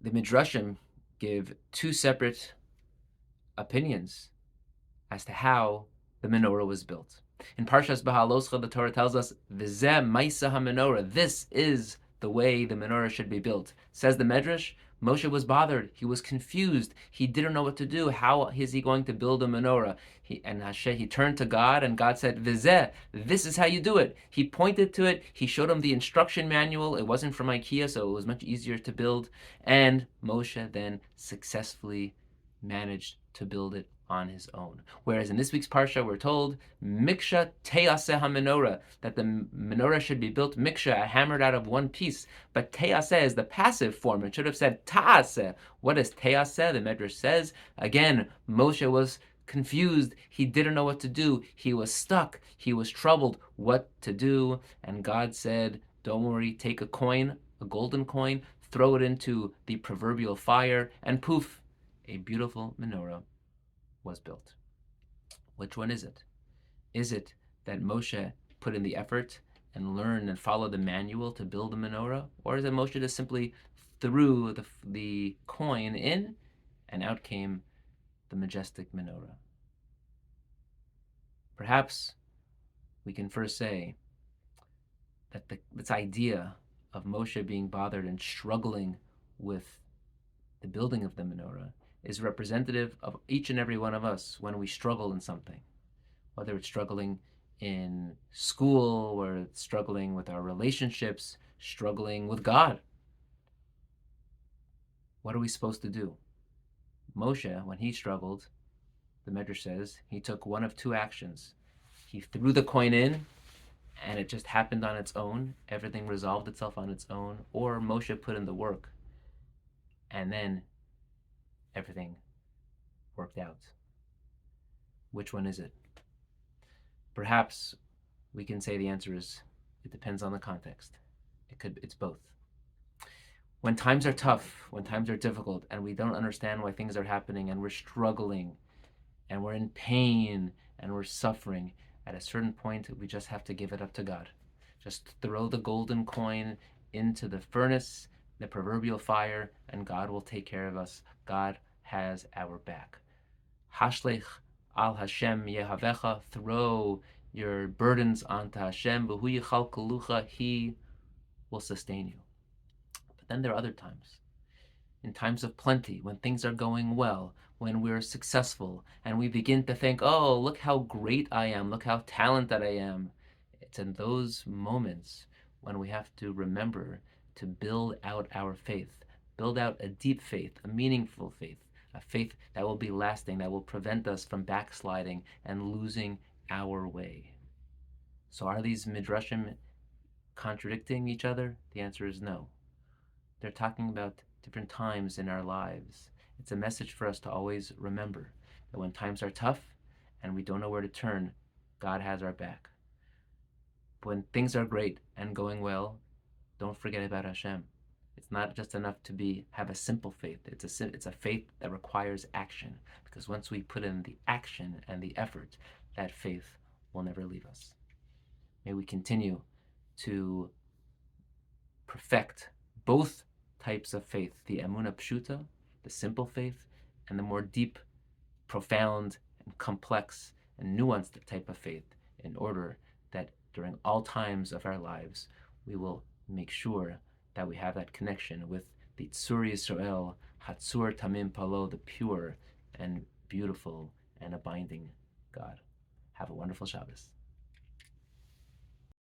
the Midrashim give two separate opinions as to how the menorah was built. In Parshas Bahaloscha, the Torah tells us, "V'zeh ma'isa ha-menorah." This is the way the menorah should be built. Says the Medrash, Moshe was bothered. He was confused. He didn't know what to do. How is he going to build a menorah? He turned to God, and God said, "V'zeh, this is how you do it." He pointed to it. He showed him the instruction manual. It wasn't from IKEA, so it was much easier to build. And Moshe then successfully managed to build it on his own. Whereas in this week's Parsha, we're told, Miksha Te'aseh HaMenorah, that the menorah should be built Miksha, hammered out of one piece. But Te'aseh is the passive form. It should have said Ta'aseh. What is Te'aseh? The Medrash says, again, Moshe was confused. He didn't know what to do. He was stuck. He was troubled what to do. And God said, don't worry, take a coin, a golden coin, throw it into the proverbial fire, and poof, a beautiful menorah was built. Which one is it? Is it that Moshe put in the effort and learned and followed the manual to build a menorah? Or is it Moshe just simply threw the coin in and out came the majestic menorah? Perhaps we can first say that this idea of Moshe being bothered and struggling with the building of the menorah is representative of each and every one of us when we struggle in something, whether it's struggling in school, or it's struggling with our relationships, struggling with God. What are we supposed to do? Moshe, when he struggled, the Medrash says, he took one of two actions. He threw the coin in, and it just happened on its own. Everything resolved itself on its own. Or Moshe put in the work, and then everything worked out. Which one is it? Perhaps we can say the answer is, it depends on the context. It's both. When times are tough, when times are difficult, and we don't understand why things are happening, and we're struggling, and we're in pain, and we're suffering, at a certain point, we just have to give it up to God. Just throw the golden coin into the furnace, the proverbial fire, and God will take care of us. God has our back. Hashlech al Hashem yehavecha, throw your burdens onto Hashem, B'hu yichal kalucha, He will sustain you. But then there are other times. In times of plenty, when things are going well, when we're successful, and we begin to think, oh, look how great I am, look how talented I am. It's in those moments when we have to remember to build out our faith, build out a deep faith, a meaningful faith, a faith that will be lasting, that will prevent us from backsliding and losing our way. So are these midrashim contradicting each other? The answer is no. They're talking about different times in our lives. It's a message for us to always remember that when times are tough and we don't know where to turn, God has our back. When things are great and going well, don't forget about Hashem. It's not just enough to have a simple faith. It's a faith that requires action, because once we put in the action and the effort, that faith will never leave us. May we continue to perfect both types of faith, the emunah pshuta, the simple faith, and the more deep, profound, and complex and nuanced type of faith, in order that during all times of our lives, we will make sure that we have that connection with the Tzur Yisrael, Hatzur Tamim Palo, the pure and beautiful and abiding God. Have a wonderful Shabbos.